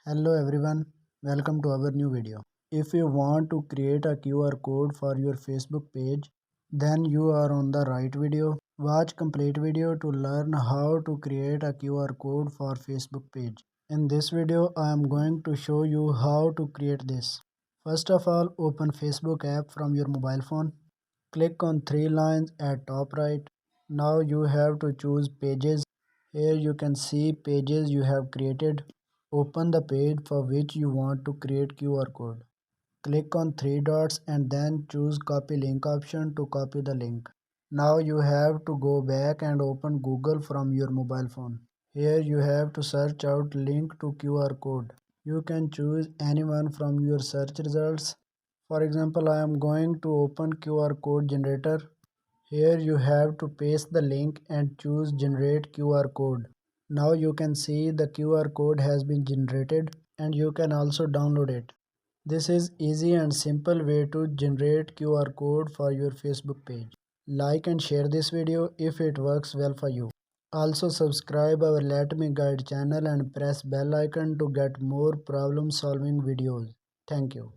Hello everyone, welcome to our new video. If you want to create a QR code for your Facebook page, then you are on the right video. Watch complete video to learn how to create a QR code for Facebook page. In this video, I am going to show you how to create this. First of all, open Facebook app from your mobile phone. Click on three lines at top right. Now you have to choose pages. Here you can see pages you have created. Open the page for which you want to create QR code. Click on three dots and then choose copy link option to copy the link. Now you have to go back and open Google from your mobile phone. Here you have to search out link to QR code. You can choose anyone from your search results. For example, I am going to open QR code generator. Here you have to paste the link and choose generate QR code. Now you can see the QR code has been generated and you can also download it. This is easy and simple way to generate QR code for your Facebook page. Like and share this video if it works well for you. Also subscribe our Let Me Guide channel and press bell icon to get more problem solving videos. Thank you.